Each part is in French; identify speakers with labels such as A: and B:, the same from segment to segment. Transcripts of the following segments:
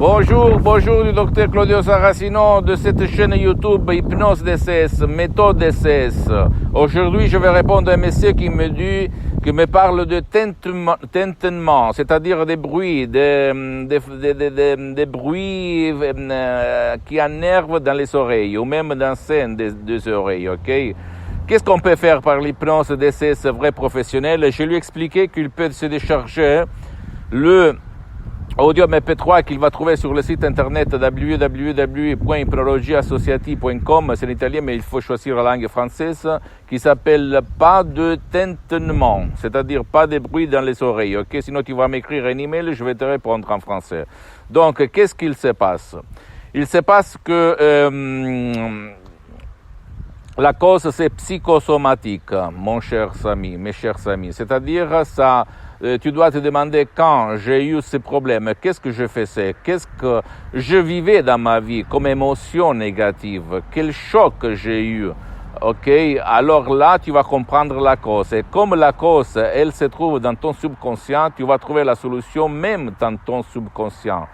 A: Bonjour du docteur Claudio Saracino de cette chaîne YouTube Hypnose DCS, méthode DCS. Aujourd'hui, je vais répondre à un monsieur qui me parle de tintement, c'est-à-dire des bruits, des bruits qui énervent dans les oreilles ou même dans scène des oreilles, ok? Qu'est-ce qu'on peut faire par l'hypnose DCS vrai professionnel? Je lui ai expliqué qu'il peut se décharger le audio MP3 qu'il va trouver sur le site internet www.hypnologieassociative.com, c'est en italien mais il faut choisir la langue française, qui s'appelle pas de tintement, c'est-à-dire pas de bruit dans les oreilles, ok? Sinon tu vas m'écrire un email, je vais te répondre en français. Donc qu'est-ce qu'il se passe? Il se passe que la cause c'est psychosomatique, mon cher ami, mes chers amis, c'est-à-dire ça. Tu dois te demander quand j'ai eu ces problèmes, qu'est-ce que je faisais, qu'est-ce que je vivais dans ma vie comme émotion négative, quel choc j'ai eu, ok? Alors là, tu vas comprendre la cause. Et comme la cause, elle se trouve dans ton subconscient, tu vas trouver la solution même dans ton subconscient.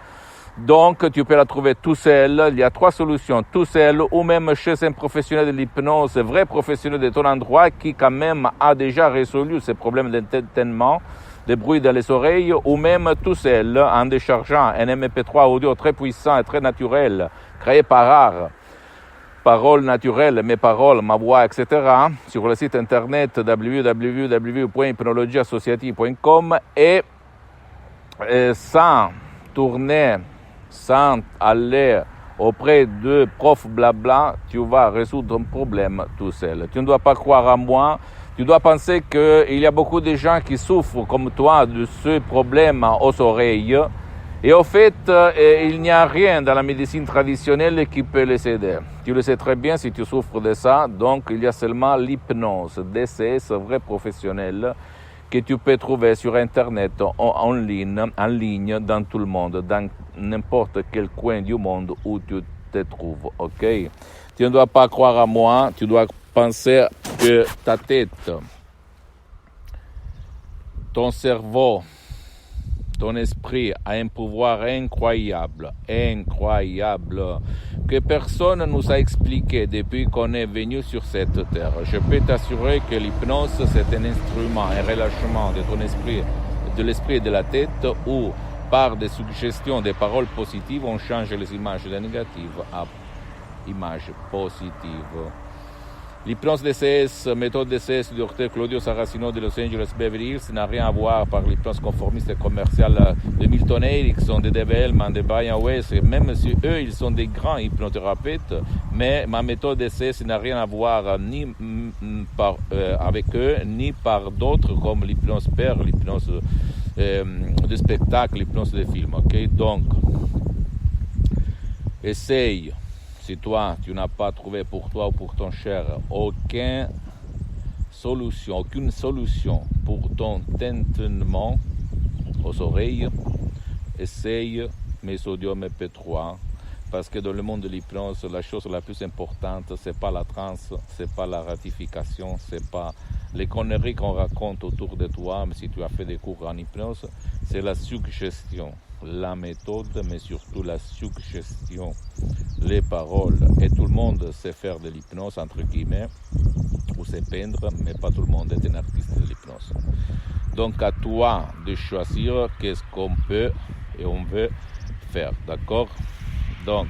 A: Donc, tu peux la trouver tout seul. Il y a 3 solutions, tout seul ou même chez un professionnel de l'hypnose, vrai professionnel de ton endroit qui quand même a déjà résolu ces problèmes d'entêtement, des bruits dans les oreilles, ou même tout seul en déchargeant un MP3 audio très puissant et très naturel, créé par art, paroles naturelles, mes paroles, ma voix, etc., sur le site internet www.hypnologieassociative.com et sans tourner, sans aller auprès de profs blabla, tu vas résoudre un problème tout seul. Tu ne dois pas croire à moi. Tu dois penser qu'il y a beaucoup de gens qui souffrent comme toi de ce problème aux oreilles. Et au fait, il n'y a rien dans la médecine traditionnelle qui peut les aider. Tu le sais très bien si tu souffres de ça. Donc, il y a seulement l'hypnose, DCS vrai professionnel, que tu peux trouver sur Internet, en ligne, dans tout le monde, dans n'importe quel coin du monde où tu te trouves, ok? Tu ne dois pas croire à moi, tu dois penser que ta tête, ton cerveau, ton esprit a un pouvoir incroyable, que personne ne nous a expliqué depuis qu'on est venu sur cette terre. Je peux t'assurer que l'hypnose, c'est un instrument, un relâchement de ton esprit, de l'esprit et de la tête, où par des suggestions, des paroles positives, on change les images négatives à images positives. L'hypnose DCS, méthode DCS du docteur Claudio Saracino de Los Angeles Beverly Hills n'a rien à voir par l'hypnose conformiste et commerciale de Milton Erickson, de Dave Hellman, de Brian Weiss, même si eux, ils sont des grands hypnothérapeutes, mais ma méthode DCS n'a rien à voir ni avec eux, ni par d'autres comme l'hypnose pair, l'hypnose de spectacle, l'hypnose de film, ok? Donc, essaye. Si toi, tu n'as pas trouvé pour toi ou pour ton cher aucune solution pour ton tintement aux oreilles, essaye mes audios MP3, parce que dans le monde de l'hypnose, la chose la plus importante, c'est pas la transe, c'est pas la ratification, c'est pas les conneries qu'on raconte autour de toi, mais si tu as fait des cours en hypnose, c'est la suggestion. La méthode, mais surtout la suggestion, les paroles. Et tout le monde sait faire de l'hypnose, entre guillemets, ou sait peindre, mais pas tout le monde est un artiste de l'hypnose. Donc à toi de choisir qu'est-ce qu'on peut et on veut faire, d'accord? Donc,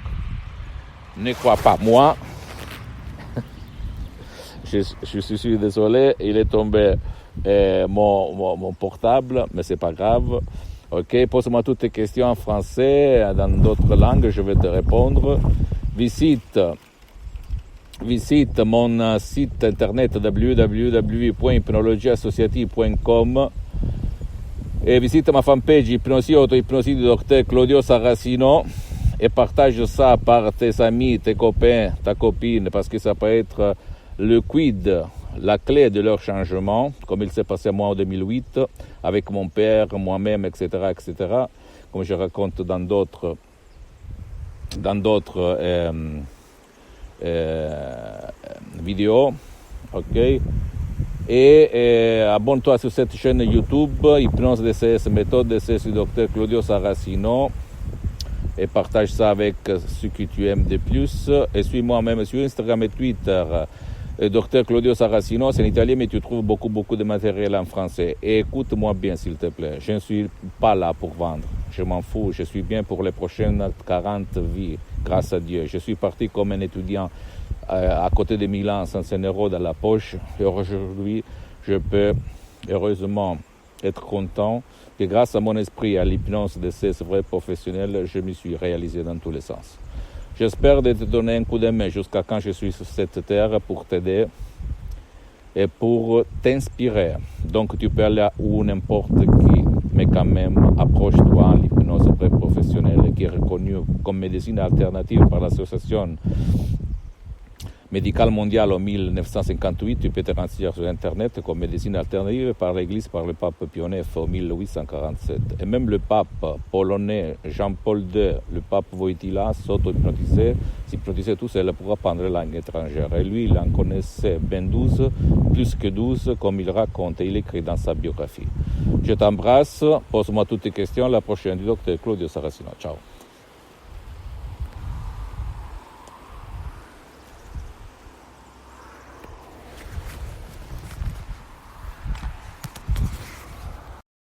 A: ne crois pas moi. je suis désolé, il est tombé mon portable, mais c'est pas grave. Ok, pose-moi toutes tes questions en français, dans d'autres langues, je vais te répondre. Visite mon site internet www.hypnologieassociative.com et visite ma fanpage Hypnosie Auto-Hypnosie du docteur Claudio Saracino et partage ça par tes amis, tes copains, ta copine, parce que ça peut être le quid, la clé de leur changement, comme il s'est passé à moi en 2008, avec mon père, moi-même, etc., comme je raconte dans d'autres vidéos, ok? Et abonne-toi sur cette chaîne YouTube, Hypnose DCS, méthode DCS du docteur Claudio Saracino. et partage ça avec ceux que tu aimes de plus. Et suis-moi même sur Instagram et Twitter. Docteur Claudio Saracino, c'est en italien, mais tu trouves beaucoup de matériel en français. Et écoute-moi bien, s'il te plaît. Je ne suis pas là pour vendre. Je m'en fous. Je suis bien pour les prochaines 40 vies, grâce à Dieu. Je suis parti comme un étudiant à côté de Milan, sans un euro dans la poche. Et aujourd'hui, je peux heureusement être content que grâce à mon esprit et à l'hypnose de ces vrais professionnels, je me suis réalisé dans tous les sens. J'espère de te donner un coup de main jusqu'à quand je suis sur cette terre pour t'aider et pour t'inspirer. Donc tu peux aller où n'importe qui, mais quand même approche-toi à l'hypnose très professionnelle qui est reconnue comme médecine alternative par l'association médicale mondiale en 1958. Tu peux te renseigner sur Internet comme médecine alternative par l'Église, par le pape Pie IX en 1847. Et même le pape polonais Jean-Paul II, le pape Wojtyła, s'auto-hypnotisait tout seul pour apprendre la langue étrangère. Et lui, il en connaissait ben 12, plus que 12, comme il raconte et il écrit dans sa biographie. Je t'embrasse, pose-moi toutes tes questions. La prochaine du docteur Claudio Saracino. Ciao.